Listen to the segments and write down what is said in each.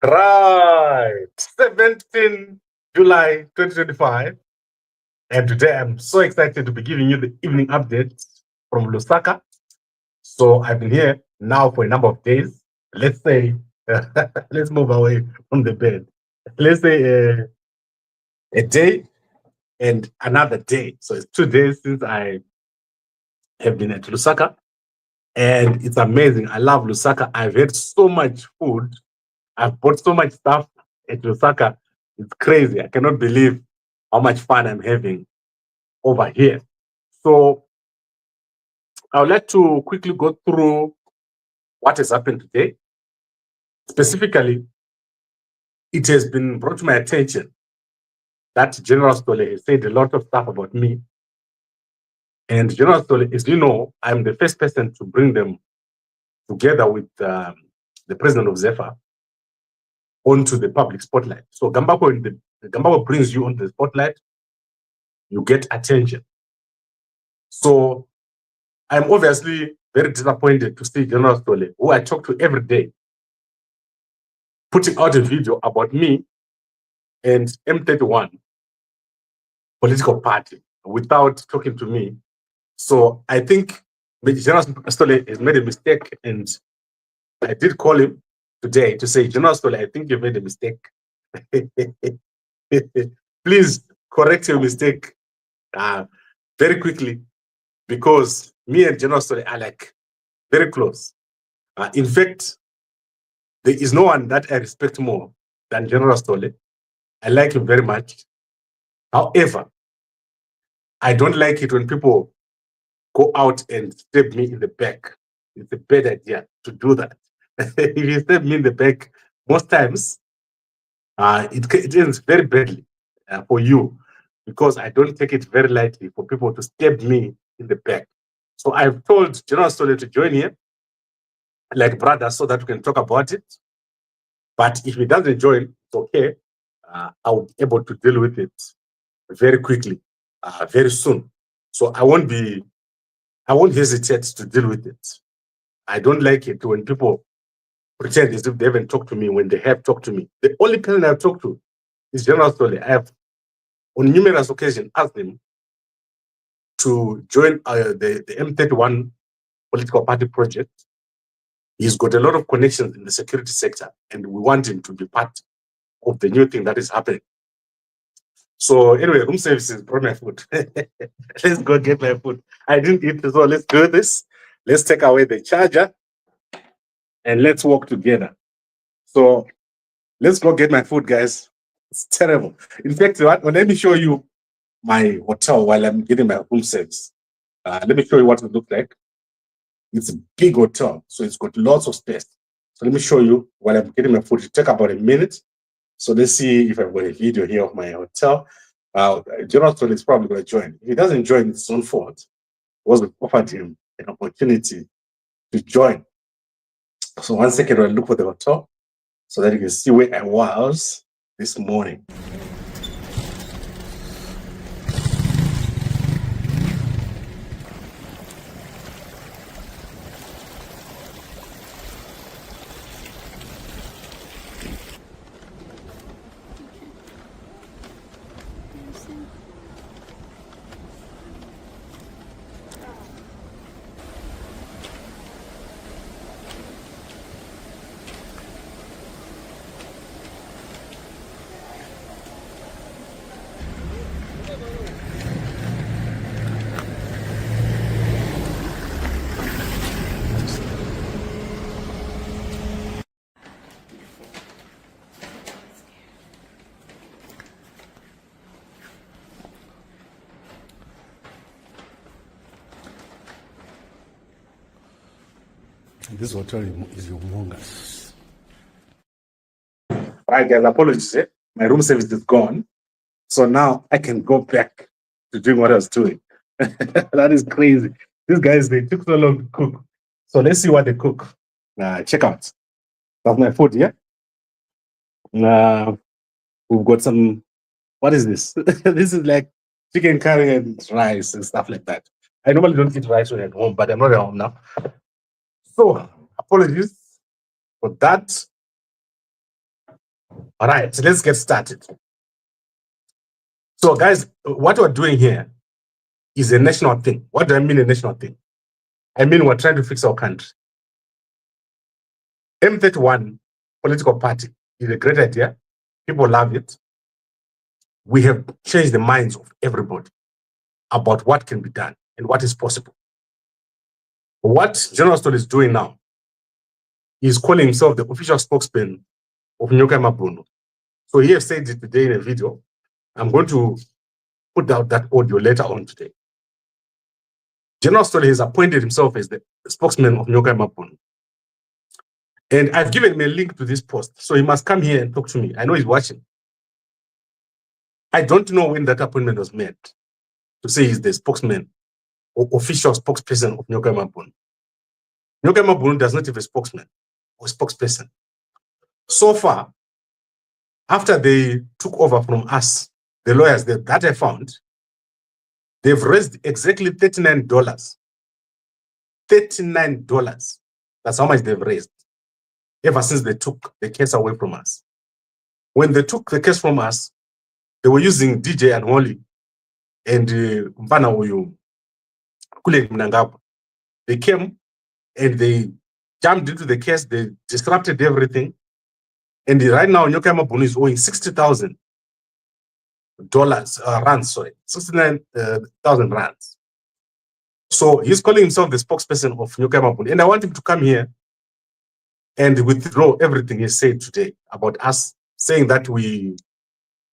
Right. 17 July 2025. And today I'm so excited to be giving you the evening update from Lusaka. So I've been here now for a number of days. Let's say, let's move away from the bed. Let's say a day and another day. So it's 2 days since I have been at Lusaka. And it's amazing. I love Lusaka. I've had so much food. I've bought so much stuff at Lusaka. It's crazy. I cannot believe how much fun I'm having over here. So I would like to quickly go through what has happened today. Specifically, it has been brought to my attention that General Sithole has said a lot of stuff about me. And General Sithole, as you know, I'm the first person to bring them together with the president of Zephyr onto the public spotlight. So Gambakwe brings you onto the spotlight, you get attention. So I'm obviously very disappointed to see General Sithole, who I talk to every day, putting out a video about me and M31 political party without talking to me. So I think General Sithole has made a mistake, and I did call him today to say, General Sithole, I think you made a mistake. Please correct your mistake very quickly, because me and General Sithole are like very close. In fact, there is no one that I respect more than General Sithole. I like him very much. However, I don't like it when people go out and stab me in the back. It's a bad idea to do that. If you stab me in the back, most times it ends very badly for you, because I don't take it very lightly for people to stab me in the back. So I've told General Sithole to join here, like brothers, so that we can talk about it. But if he doesn't join, it's okay. I'll be able to deal with it very quickly, very soon. So I won't hesitate to deal with it. I don't like it when people pretend as if they haven't talked to me when they have talked to me. The only person I've talked to is General Sithole. I have, on numerous occasions, asked him to join the M31 political party project. He's got a lot of connections in the security sector, and we want him to be part of the new thing that is happening. So anyway, room services brought my food. Let's go get my food. I didn't eat, so let's do this. Let's take away the charger and let's walk together. So let's go get my food, guys. It's terrible. In fact, let me show you my hotel while I'm getting my room service. Let me show you what it looks like. It's a big hotel, so it's got lots of space. So let me show you while I'm getting my food. It take about a minute. So let's see if I've got a video here of my hotel. General Sithole is probably going to join. If he doesn't join, it's his own fault. Was offered him an opportunity to join. So 1 second, I'll look for the hotel so that you can see where I was this morning. This hotel is humongous. Right, guys, apologies. My room service is gone. So now I can go back to doing what I was doing. That is crazy. These guys, they took so long to cook. So let's see what they cook. Check out. That's my food, yeah? We've got some, what is this? This is like chicken curry and rice and stuff like that. I normally don't eat rice when I'm at home, but I'm not at home now. So apologies for that. All right, so let's get started. So, guys, what we're doing here is a national thing. What do I mean a national thing? I mean we're trying to fix our country. M31 political party is a great idea. People love it. We have changed the minds of everybody about what can be done and what is possible. What General Sithole is doing now is calling himself the official spokesman of Nyoka Mabunu. So he has said it today in a video. I'm going to put out that audio later on today. General Sithole has appointed himself as the spokesman of Nyoka Mabunu. And I've given him a link to this post. So he must come here and talk to me. I know he's watching. I don't know when that appointment was made to say he's the spokesman or official spokesperson of Nyoka Mabunu. Nyoka Mabunu does not have a spokesman or spokesperson. So far, after they took over from us, the lawyers that I found, they've raised exactly $39. $39. That's how much they've raised ever since they took the case away from us. When they took the case from us, they were using DJ and Holly and Mpana Uyu Kule Mnangagwa. They came and they jumped into the case, they disrupted everything. And right now, Nyoka Mabunu is owing $60,000 rands, sorry, 69,000 rands. So he's calling himself the spokesperson of Nyoka Mabunu. And I want him to come here and withdraw everything he said today about us, saying that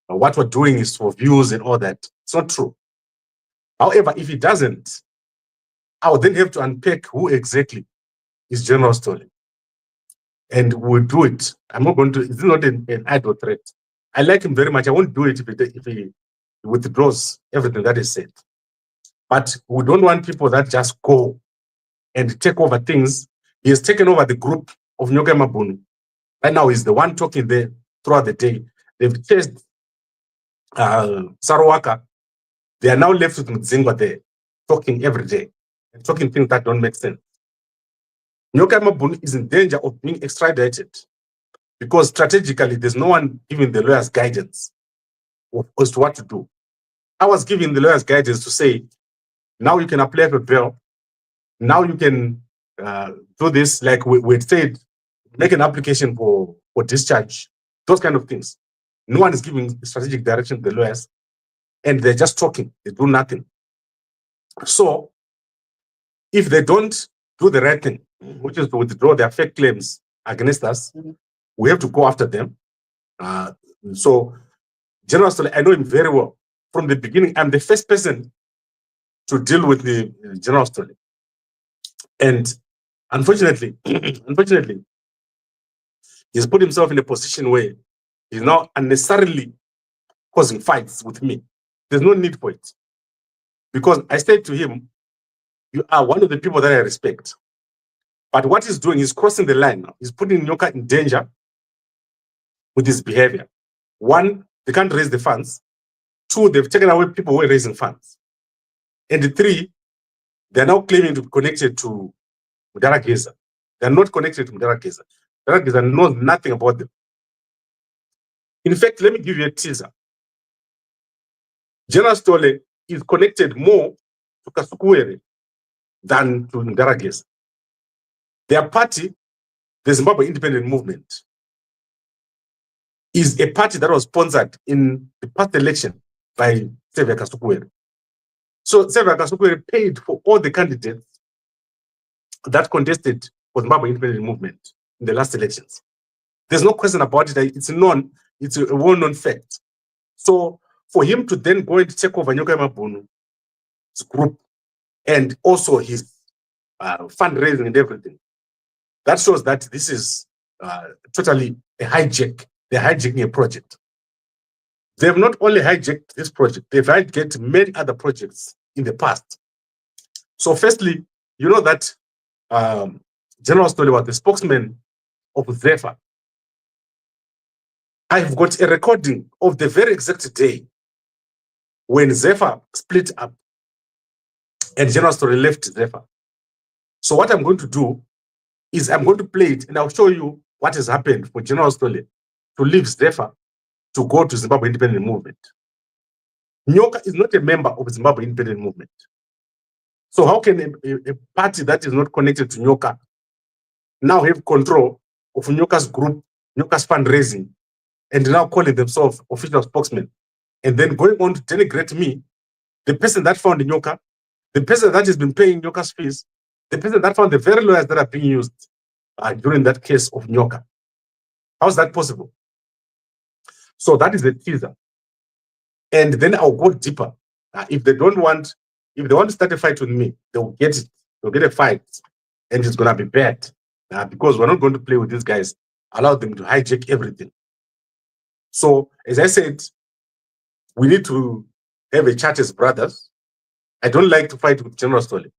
what we're doing is for views and all that. It's not true. However, if he doesn't, I would then have to unpack who exactly is General Sithole. And we'll do it. I'm not going to, it's not an idle threat. I like him very much. I won't do it if he withdraws everything that is said. But we don't want people that just go and take over things. He has taken over the group of Nyoka Mabunu. Right now, he's the one talking there throughout the day. They've chased Sarawaka. They are now left with Mzingwa there, talking every day, and talking things that don't make sense. Nyoka Mabunu is in danger of being extradited because strategically, there's no one giving the lawyers guidance as to what to do. I was giving the lawyers guidance to say, now you can apply for bail. Now you can do this, like we said, make an application for discharge, those kind of things. No one is giving strategic direction to the lawyers, and they're just talking. They do nothing. So if they don't do the right thing, which is to withdraw their fake claims against us, we have to go after them. So General Sithole, I know him very well. From the beginning, I'm the first person to deal with the General Sithole. And unfortunately, he's put himself in a position where he's now unnecessarily causing fights with me. There's no need for it. Because I said to him, you are one of the people that I respect. But what he's doing is crossing the line now. He's putting Nyoka in danger with his behavior. One, they can't raise the funds. Two, they've taken away people who are raising funds. And three, they're now claiming to be connected to Mudara Geza. They're not connected to Mudara Geza. Mudara Geza knows nothing about them. In fact, let me give you a teaser. General Sithole is connected more to Kasukuwere than to Mudara Geza. Their party, the Zimbabwe Independent Movement, is a party that was sponsored in the past election by Xavier Kasukuwere. So Xavier Kasukuwere paid for all the candidates that contested for the Zimbabwe Independent Movement in the last elections. There's no question about it. It's known. It's a well-known fact. So for him to then go and take over Nyoka Mabunu's group and also his fundraising and everything, that shows that this is totally a hijack. They're hijacking a project. They have not only hijacked this project, they've hijacked many other projects in the past. So firstly, you know that General Sithole was the spokesman of Zephyr. I've got a recording of the very exact day when Zephyr split up and General Sithole left Zephyr. So what I'm going to do is I'm going to play it and I'll show you what has happened for General Sithole to leave Zephyr to go to Zimbabwe Independent Movement. Nyoka is not a member of Zimbabwe Independent Movement. So how can a party that is not connected to Nyoka now have control of Nyoka's group, Nyoka's fundraising, and now calling themselves official spokesmen, and then going on to denigrate me, the person that found Nyoka, the person that has been paying Nyoka's fees, the person that found the very lawyers that are being used during that case of Nyoka? How is that possible? So that is the teaser. And then I'll go deeper. If they want to start a fight with me, they'll get it. They'll get a fight, and it's gonna be bad. Because we're not going to play with these guys, allow them to hijack everything. So, as I said, we need to have a chat as brothers. I don't like to fight with General Sithole,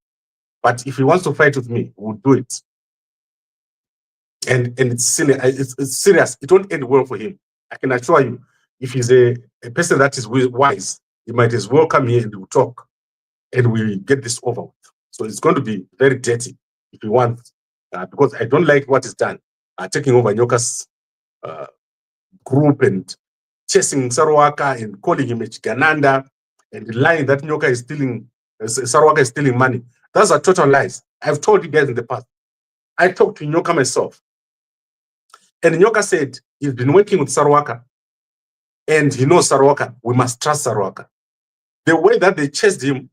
but if he wants to fight with me, we'll do it. And it's silly. It's serious. It won't end well for him. I can assure you. If he's a person that is wise, he might as well come here and we'll talk, and we get this over with. So it's going to be very dirty if he wants, because I don't like what is done, taking over Nyoka's group and chasing Sarwaka and calling him a Chigananda and lying that Nyoka is stealing, Sarwaka is stealing money. Those are total lies. I've told you guys in the past. I talked to Nyoka myself, and Nyoka said he's been working with Sarwaka, and he knows Sarwaka. We must trust Sarwaka. The way that they chased him,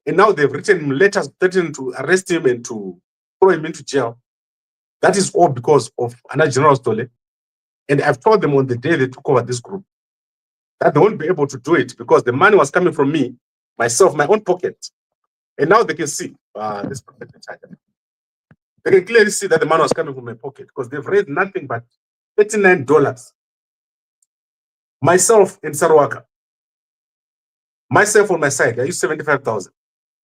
and now they've written him letters threatening to arrest him and to throw him into jail, that is all because of another General Sithole. And I've told them on the day they took over this group that they won't be able to do it because the money was coming from me, myself, my own pocket. And now they can see this. They can clearly see that the money was coming from my pocket because they've raised nothing but $39. Myself in Sarwaka. Myself on my side, I used 75,000.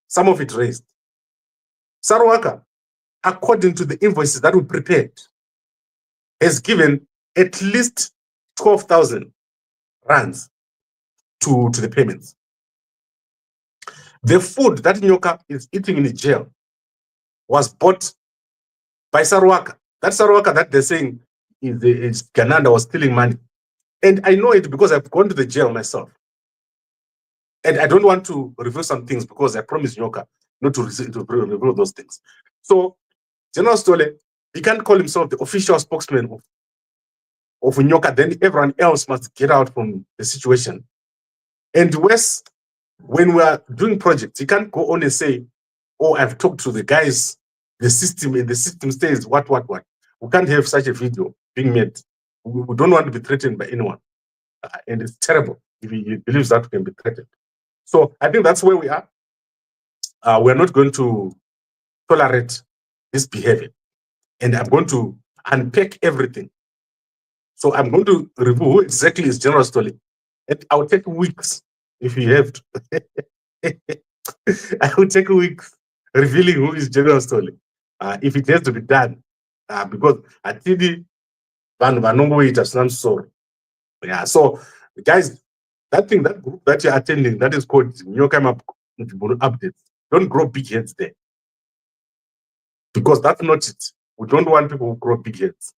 Some of it raised. Sarwaka, according to the invoices that we prepared, has given at least 12,000 rands to the payments. The food that Nyoka is eating in the jail was bought by Sarwaka. That Sarwaka that they're saying is Gananda was stealing money. And I know it because I've gone to the jail myself. And I don't want to reveal some things because I promised Nyoka not to reveal those things. So, General Sithole, he can't call himself the official spokesman of Nyoka, then everyone else must get out from the situation. And worse, when we are doing projects, he can't go on and say, oh, I've talked to the guys, the system, and the system says what. We can't have such a video being made. We don't want to be threatened by anyone. And it's terrible if he believes that we can be threatened. So I think that's where we are. We're not going to tolerate this behavior. And I'm going to unpack everything. So I'm going to review who exactly is General Sithole. And I'll take weeks if you have to. I will take weeks revealing who is General Sithole. If it has to be done. Because I think it has some sorrow. Yeah, so guys, that group that you're attending, that is called Nyoka Updates. Don't grow big heads there. Because that's not it. We don't want people who grow big heads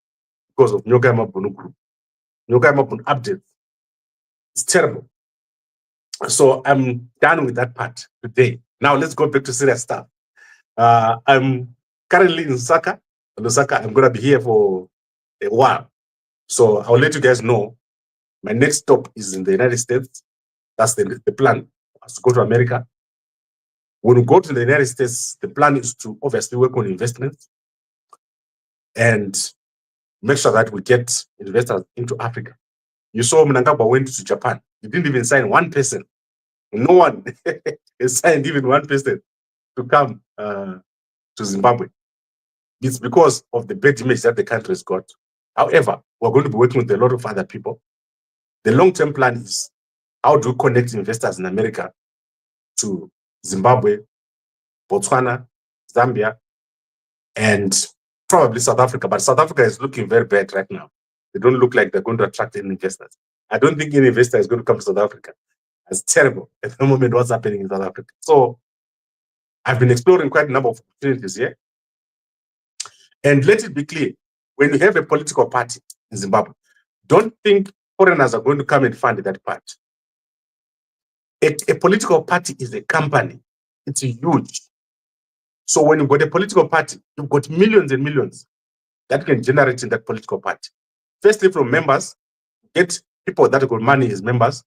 because of Nyoka Mabunu group. Nyoka Mabunu Updates. It's terrible. So I'm done with that part today. Now let's go back to serious stuff. I'm currently in Lusaka. I'm going to be here for a while. So I'll let you guys know. My next stop is in the United States. That's the plan, is to go to America. When we go to the United States, the plan is to obviously work on investments and make sure that we get investors into Africa. You saw Mnangagwa went to Japan. He didn't even sign one person. No one has signed even one person to come to Zimbabwe. It's because of the bad image that the country has got. However, we're going to be working with a lot of other people. The long-term plan is how do we connect investors in America to Zimbabwe, Botswana, Zambia, and probably South Africa. But South Africa is looking very bad right now. They don't look like they're going to attract any investors. I don't think any investor is going to come to South Africa. It's terrible at the moment what's happening in South Africa. So I've been exploring quite a number of opportunities here. And let it be clear, when you have a political party in Zimbabwe, Don't think foreigners are going to come and fund that party. A political party is a company. It's huge. So when you've got a political party, you've got millions and millions that can generate in that political party. Firstly, from members, get people that got money as members.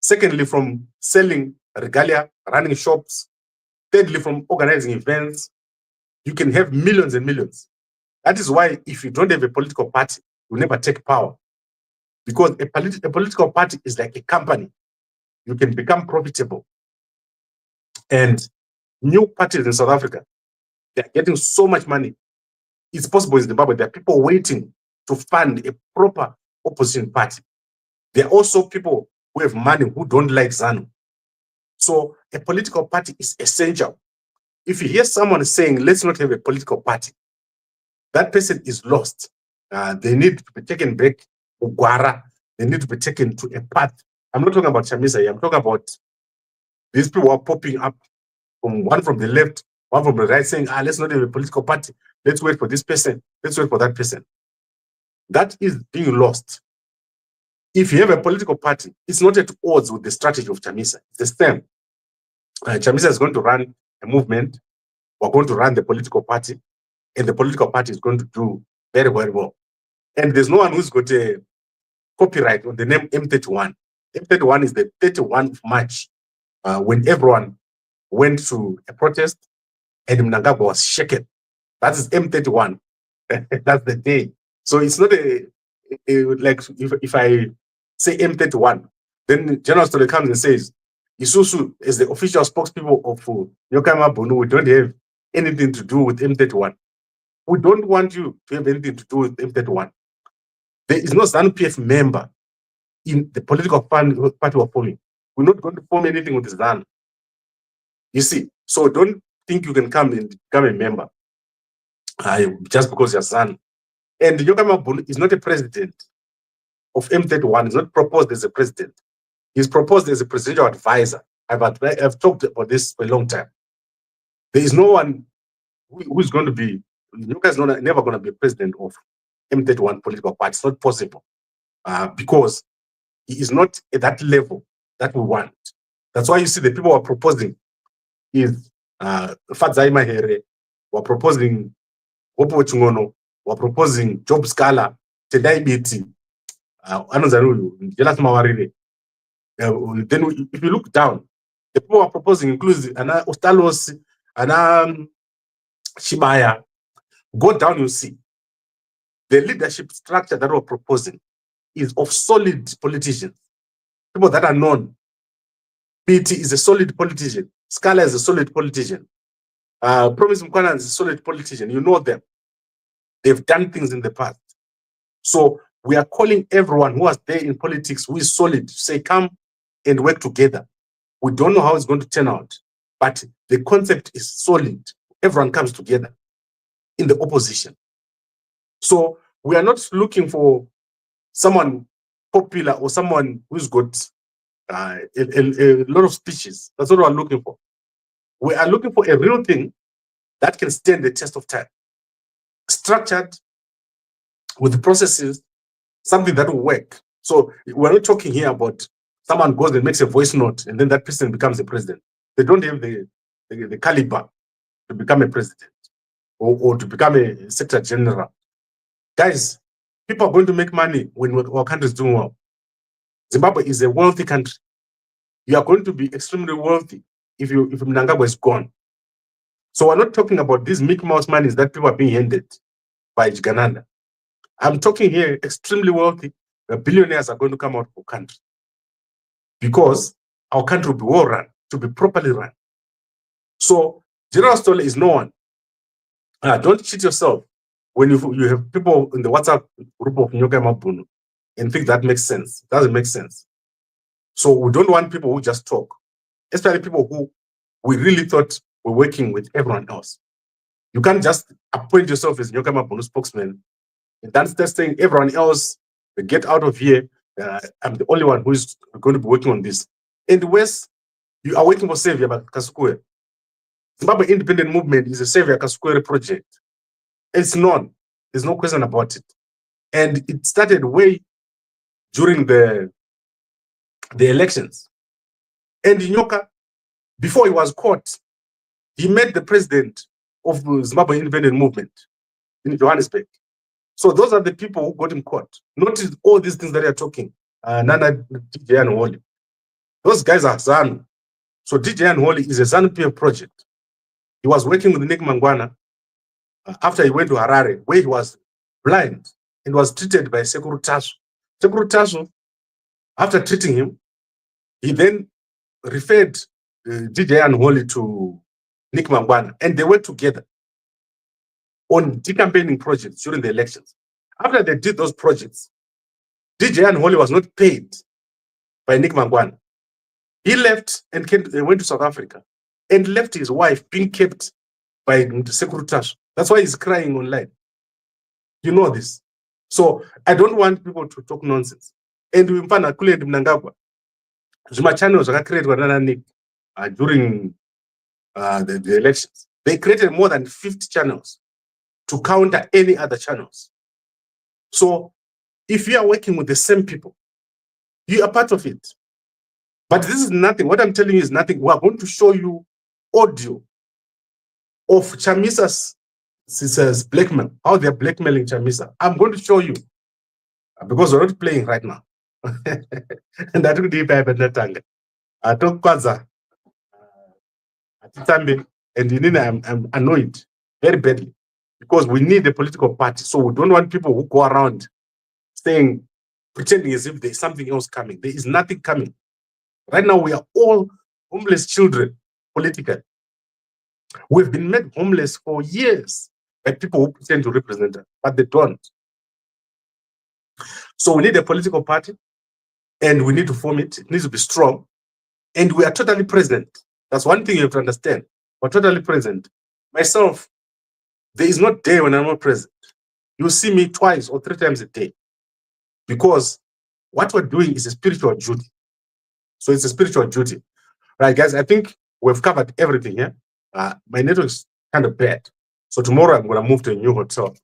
Secondly, from selling regalia, running shops. Thirdly, from organizing events. You can have millions and millions. That is why if you don't have a political party, you never take power. Because a political party is like a company. You can become profitable. And new parties in South Africa, they're getting so much money. It's possible in Zimbabwe, there are people waiting to fund a proper opposition party. There are also people who have money who don't like ZANU. So a political party is essential. If you hear someone saying, let's not have a political party, that person is lost. They need to be taken back to Gwara. They need to be taken to a path. I'm not talking about Chamisa here. I'm talking about these people who are popping up, one from the left, one from the right, saying, let's not have a political party. Let's wait for this person. Let's wait for that person. That is being lost. If you have a political party, it's not at odds with the strategy of Chamisa. It's the same. Chamisa is going to run a movement. We're going to run the political party, and the political party is going to do very, very well. And there's no one who's got a copyright on the name M31. M31 is the 31st of March, when everyone went to a protest and Mnangagwa was shaken. That is M31. That's the day. So it's not like if I say M31, then General Sithole comes and says, Isusu is the official spokespeople of Nyokama Bunu. We don't have anything to do with M31. We don't want you to have anything to do with M31. There is no Zanu PF member in the political party we're forming. We're not going to form anything with Zanu. You see, so don't think you can come and become a member just because you're Zanu. And Nyokama Bunu is not a president of M31. He's not proposed as a president. He's proposed as a presidential advisor. I've talked about this for a long time. There is no one who's going to be, Nyuka is never going to be a president of M31 political party. It's not possible because he is not at that level that we want. That's why you see the people who are proposing is Fadzai Mahere, we're proposing Wopo Chungono, we're proposing Job Scala, Tedai Biti, Anozanu, Jelas Mawarire. Then if you look down, the people who are proposing includes Ana Ostalos, Ana Shimaya. Go down, you see. The leadership structure that we're proposing is of solid politicians. People that are known. BT is a solid politician. Scala is a solid politician. Promise Mkwana is a solid politician. You know them. They've done things in the past. So we are calling everyone who was there in politics who is solid to say, come and work together. We don't know how it's going to turn out, but the concept is solid. Everyone comes together in the opposition. So we are not looking for someone popular or someone who's got a lot of speeches. That's what we're looking for. We are looking for a real thing that can stand the test of time. Structured with the processes, something that will work. So we're not talking here about someone goes and makes a voice note and then that person becomes a president. They don't have the caliber to become a president or to become a secretary general. Guys, people are going to make money when our country is doing well. Zimbabwe is a wealthy country. You are going to be extremely wealthy if Mnangagwa is gone. So we're not talking about these Mickey Mouse monies that people are being handed by Jigananda. I'm talking here extremely wealthy. The billionaires are going to come out of our country because our country will be well run, to be properly run. So General Sithole is no one. Don't cheat yourself when you have people in the WhatsApp group of Nyokama Bunu and think that makes sense. It doesn't make sense. So we don't want people who just talk, especially people who we really thought were working with everyone else. You can't just appoint yourself as Nyokama Bunu spokesman and then start saying everyone else, get out of here. I'm the only one who is going to be working on this. In the West, you are waiting for Savior Kasukwe. Zimbabwe Independent Movement is a Savior Kasukwe project. It's known. There's no question about it. And it started way during the elections. And Nyoka, before he was caught, he met the president of the Zimbabwe Independent Movement in Johannesburg. So those are the people who got him caught. Notice all these things that they are talking. Nana, DJ and Holly. Those guys are Zanu. So DJ and Holly is a Zanu PF project. He was working with Nick Mangwana after he went to Harare, where he was blind and was treated by Sekuru Tasu. Sekuru Tasu, after treating him, he then referred DJ and Holly to Nick Mangwana, and they worked together on decampaigning projects during the elections. After they did those projects, DJ and Holly was not paid by Nick Mangwana. He left and went to South Africa and left his wife being kept by Sekuru Tasu. That's why he's crying online. You know this. So I don't want people to talk nonsense. And we found a Kule Mnangagwa. Zuma channels are created during the elections. They created more than 50 channels to counter any other channels. So if you are working with the same people, you are part of it. But this is nothing. What I'm telling you is nothing. We are going to show you audio of Chamisa's sisters blackmail, how they're blackmailing Chamisa. I'm going to show you because we're not playing right now. And that would be Natanga. I talk Kwaza. And I'm annoyed very badly because we need a political party. So we don't want people who go around saying, pretending as if there's something else coming. There is nothing coming. Right now, we are all homeless children politically. We've been made homeless for years by people who pretend to represent us, but they don't. So we need a political party, and we need to form it. It needs to be strong, and we are totally present. That's one thing you have to understand. We're totally present. Myself, there is no day when I'm not present. You see me 2 or 3 times a day because what we're doing is a spiritual duty. So it's a spiritual duty. Right, guys, I think we've covered everything here. My network is kind of bad. So tomorrow I'm going to move to a new hotel.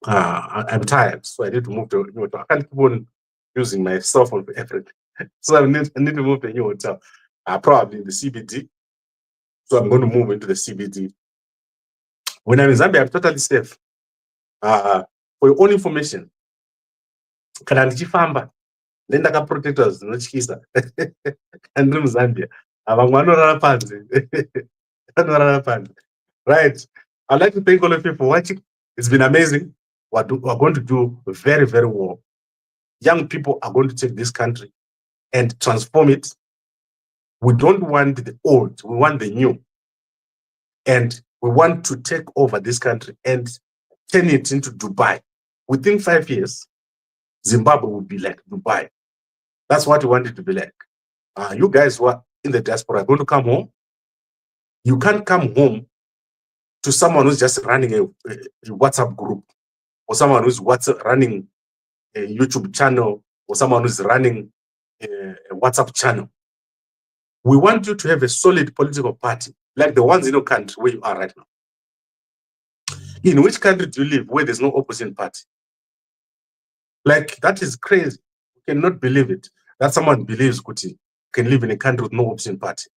I'm tired, so I need to move to a new hotel. I can't keep on using my cell phone for everything. So I need to move to a new hotel. Probably in the CBD. So I'm going to move into the CBD. When I'm in Zambia, I'm totally safe. For your own information, kana ndichifamba nenda ka protectors nochikisa and in Zambia vamwe vanorara panze vanorara panze. Right, I'd like to thank all of you for watching. It's been amazing. We're going to do very, very well. Young people are going to take this country and transform it. We don't want the old, we want the new. And we want to take over this country and turn it into Dubai. Within 5 years, Zimbabwe will be like Dubai. That's what we want it to be like. You guys who are in the diaspora are going to come home. You can't come home to someone who's just running a WhatsApp group, or someone who's running a YouTube channel, or someone who's running a WhatsApp channel. We want you to have a solid political party, like the ones in your country where you are right now. In which country do you live where there's no opposition party? Like, that is crazy. You cannot believe it. That someone believes Kuti can live in a country with no opposition party.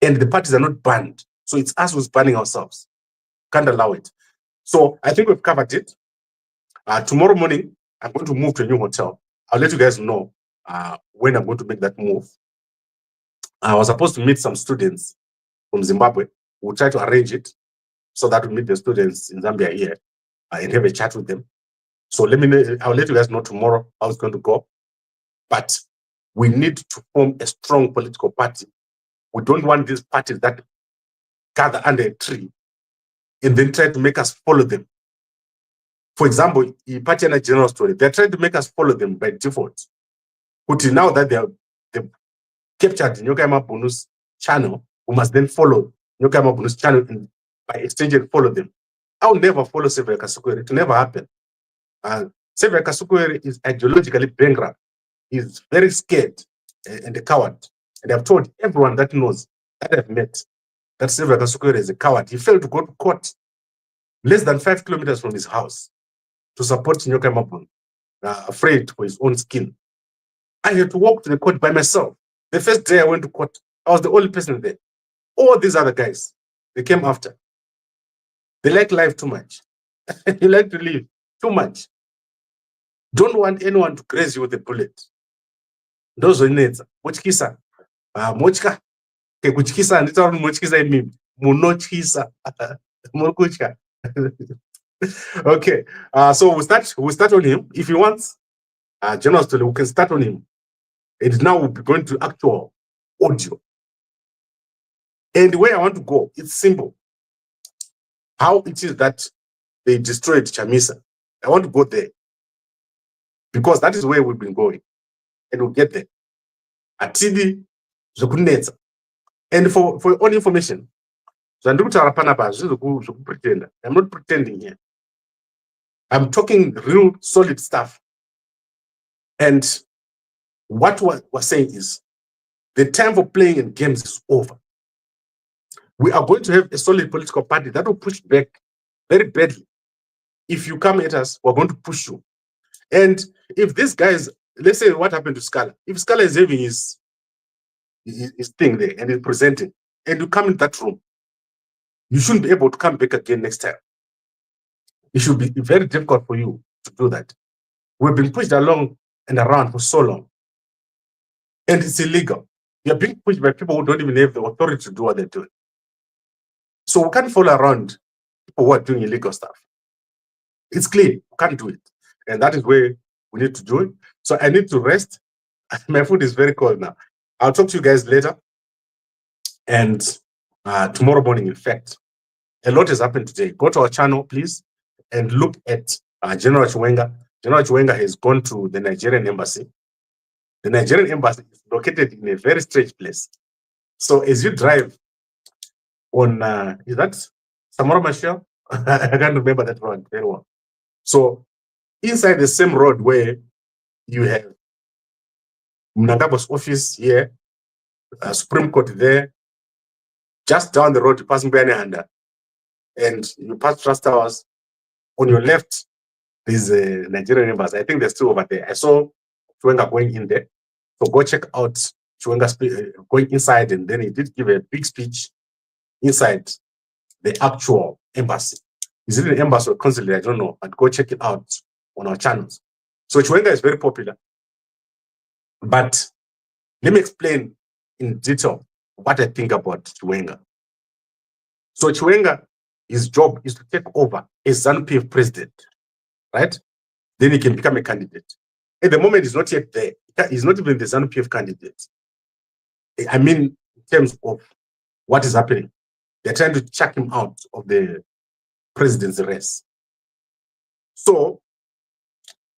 And the parties are not banned. So it's us who's banning ourselves. Can't allow it. So I think we've covered it. Tomorrow morning, I'm going to move to a new hotel. I'll let you guys know when I'm going to make that move. I was supposed to meet some students from Zimbabwe. We'll try to arrange it so that we meet the students in Zambia here and have a chat with them. So I'll let you guys know tomorrow how it's going to go. But we need to form a strong political party. We don't want these parties that gather under a tree and then try to make us follow them. For example, the party and a general story, they're trying to make us follow them by default. But now that they've captured Nyoka Bonus channel, we must then follow Nyoka Bonus channel and by exchange and follow them. I'll never follow Severa Kasukwere. It will never happen. Severa Kasukwere is ideologically bankrupt. He's very scared and a coward. And I've told everyone that knows, that I've met, that Severa Kasukwere is a coward. He failed to go to court less than 5 kilometers from his house to support Nyoka Mabun. afraid for his own skin. I had to walk to the court by myself. The first day I went to court, I was the only person there. All these other guys, they came after. They like life too much. They like to live too much. Don't want anyone to graze you with a bullet. Those are needs. Mochkisa. Mochka. Kuchkisa. Mochkisa imim. Munochkisa. Mokuchka. Okay. So we start on him. If he wants, General Sithole, we can start on him. And now we'll be going to actual audio. And the way I want to go, it's simple. How it is that they destroyed Chamisa. I want to go there. Because that is where we've been going. And we'll get there. Atidi Zokunetsa. And for your own information, I'm not pretending here. I'm talking real solid stuff. And what we're saying is the time for playing in games is over. We are going to have a solid political party that will push back very badly. If you come at us, we're going to push you. And if these guys, let's say what happened to Scala, if Scala is having his thing there and is presenting, and you come in that room, you shouldn't be able to come back again next time. It should be very difficult for you to do that. We've been pushed along and around for so long. And it's illegal. You're being pushed by people who don't even have the authority to do what they're doing. So we can't follow around people who are doing illegal stuff. It's clear. We can't do it. And that is where we need to do it. So I need to rest. My food is very cold now. I'll talk to you guys later. And tomorrow morning, in fact, a lot has happened today. Go to our channel, please, and look at General Chiwenga. General Chiwenga has gone to the Nigerian embassy. The Nigerian embassy is located in a very strange place. So as you drive on, is that Samora Machel? I can't remember that road very well. So inside the same road where you have Mnangabo's office here, Supreme Court there, just down the road, passing by Nyanda, and you pass Trust Towers. On your left, there's a Nigerian embassy. I think they're still over there. I saw Chiwenga going in there. So go check out Chiwenga going inside, and then he did give a big speech inside the actual embassy. Is it an embassy or consulate? I don't know, but go check it out on our channels. So Chiwenga is very popular. But let me explain in detail what I think about Chiwenga. So Chiwenga, his job is to take over as Zanu PF president, right? Then he can become a candidate. At the moment, he's not yet there. He's not even the Zanu PF candidate. I mean, in terms of what is happening, they're trying to chuck him out of the presidency race. So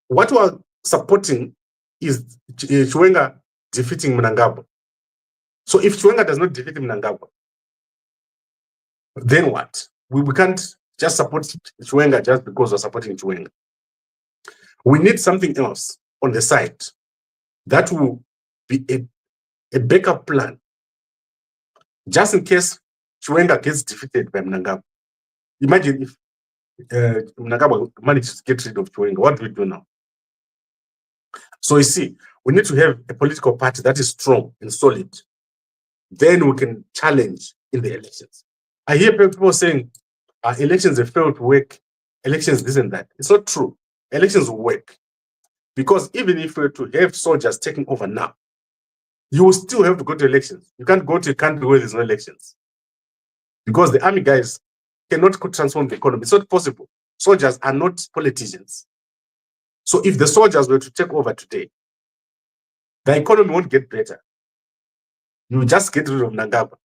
what we're supporting is Chiwenga defeating Mnangagwa. So if Chiwenga does not defeat Mnangagwa, then what? We can't just support Chiwenga just because we're supporting Chiwenga. We need something else on the side that will be a backup plan, just in case Chiwenga gets defeated by Mnangagwa. Imagine if Mnangagwa manages to get rid of Chiwenga, what do we do now? So you see, we need to have a political party that is strong and solid. Then we can challenge in the elections. I hear people saying elections have failed to work, elections this and that. It's not true. Elections will work. Because even if we were to have soldiers taking over now, you will still have to go to elections. You can't go to a country where there's no elections. Because the army guys cannot transform the economy. It's not possible. Soldiers are not politicians. So if the soldiers were to take over today, the economy won't get better. You just get rid of Mnangagwa,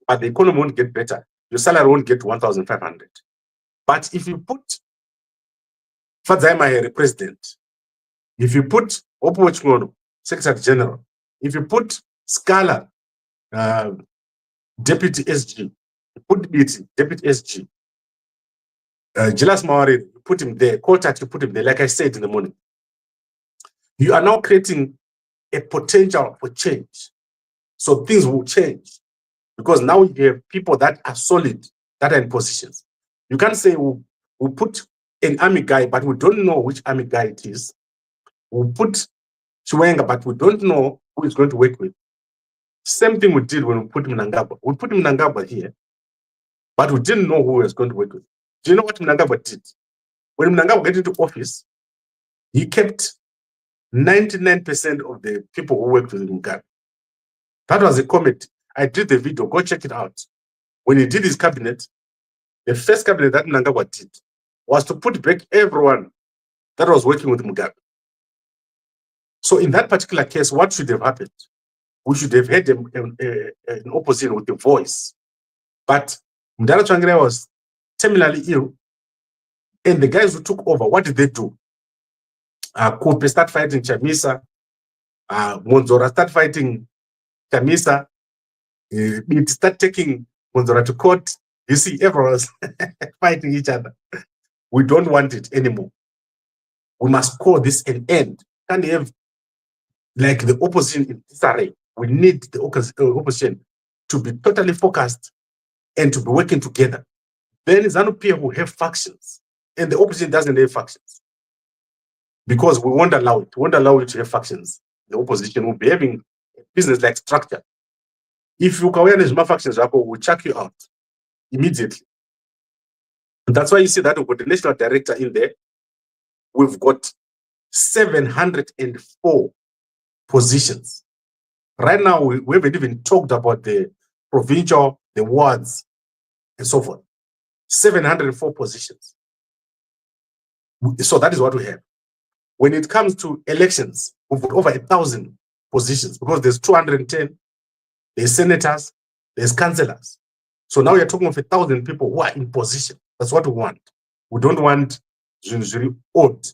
but the economy won't get better. Your salary won't get 1,500. But if you put Fadzai Mahere president, if you put Opo Chngono, Secretary General, if you put Scala, Deputy SG, put BT, Deputy SG, Jilas Mawari, you put him there, Kotat, you put him there, like I said in the morning. You are now creating a potential for change. So things will change. Because now you have people that are solid, that are in positions. You can't say we'll put an army guy, but we don't know which army guy it is. We'll put Chiwenga, but we don't know who is going to work with. Same thing we did when we put Mnangagwa. We put Mnangagwa here, but we didn't know who he was going to work with. Do you know what Mnangagwa did? When Mnangagwa got into office, he kept 99% of the people who worked with Mugabe. That was a comment. I did the video. Go check it out. When he did his cabinet, the first cabinet that Mnangagwa did was to put back everyone that was working with Mugabe. So in that particular case, what should have happened? We should have had an opposition with a voice. But Mdala Tsvangirai was terminally ill, and the guys who took over, what did they do? Kupe start fighting Chamisa, Monzora start fighting Chamisa, it start taking Monzora to court. You see, everyone was fighting each other. We don't want it anymore. We must call this an end. Can't have like the opposition in disarray. We need the opposition to be totally focused and to be working together. Then Zanu PF will have factions, and the opposition doesn't have factions. Because we won't allow it. We won't allow it to have factions. The opposition will be having a business-like structure. If you can manage my factions, we'll chuck you out immediately. And that's why you see that we've got the national director in there. We've got 704 positions. Right now, we haven't even talked about the provincial, the wards, and so forth. 704 positions. So that is what we have. When it comes to elections, we've got over 1,000 positions because there's 210, there's senators, there's councillors. So now you're talking of 1,000 people who are in position. That's what we want. We don't want usually odd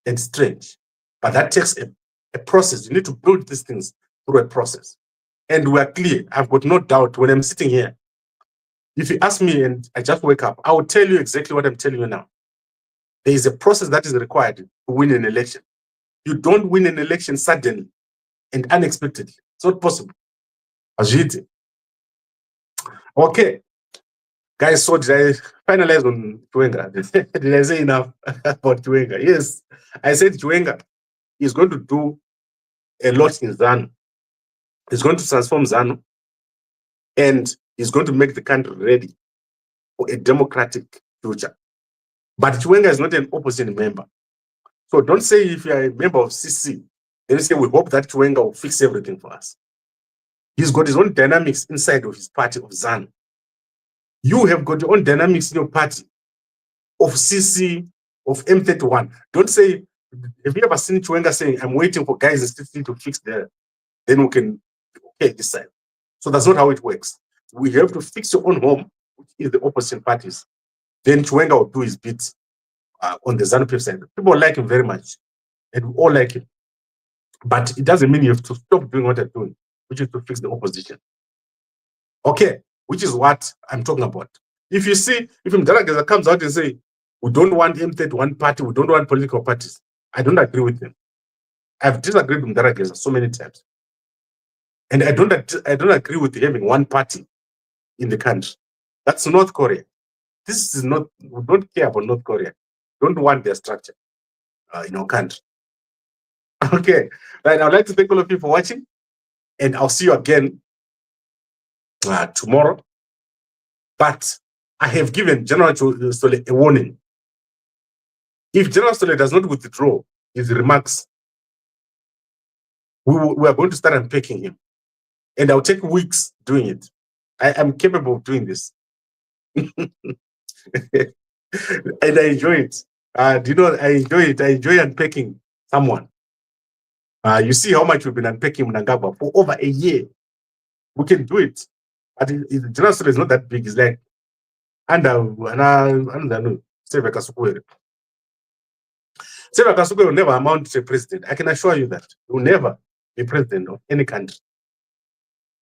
and strange. But that takes a process. You need to build these things through a process. And we are clear. I've got no doubt when I'm sitting here. If you ask me and I just wake up, I will tell you exactly what I'm telling you now. There is a process that is required to win an election. You don't win an election suddenly and unexpectedly. It's not possible. Ajit. Okay. Guys, so did I finalize on Chiwenga? Did I say enough about Chiwenga? Yes. I said Chiwenga is going to do a lot in Zanu. He's going to transform Zanu, and he's going to make the country ready for a democratic future. But Chiwenga is not an opposition member. So don't say if you're a member of CC, then you say we hope that Chiwenga will fix everything for us. He's got his own dynamics inside of his party of Zanu. You have got your own dynamics in your party of CC, of M31. Don't say, have you ever seen Chiwenga saying, I'm waiting for guys in CC to fix there, then we can decide. So that's not how it works. We have to fix your own home, which is the opposition parties. Then Chiwenga will do his bit on the Zanu PF side. People like him very much, and we all like him. But it doesn't mean you have to stop doing what you're doing, which is to fix the opposition. Okay, which is what I'm talking about. If you see, if Mdalageza comes out and say, we don't want M31 party, we don't want political parties, I don't agree with him. I've disagreed with Mdalageza so many times. And I don't agree with having one party in the country. That's North Korea. This is not, we don't care about North Korea. Don't want their structure in our country. Okay, right. I'd like to thank all of you for watching, and I'll see you again tomorrow. But I have given General Sithole a warning. If General Sithole does not withdraw his remarks, we are going to start unpacking him. And I'll take weeks doing it. I am capable of doing this. And I enjoy it. Do you know, I enjoy it. I enjoy unpacking someone. You see how much we've been unpacking Mnangagwa for over a year. We can do it. But the General Sithole is not that big. It's like, Seva Kasukwe. Seva Kasukwe will never amount to a president. I can assure you that. He will never be president of any country.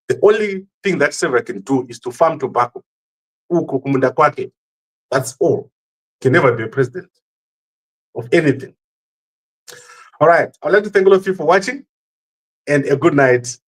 The only thing that Seva can do is to farm tobacco. That's all. Can never be a president of anything. All right. I'd like to thank all of you for watching, and a good night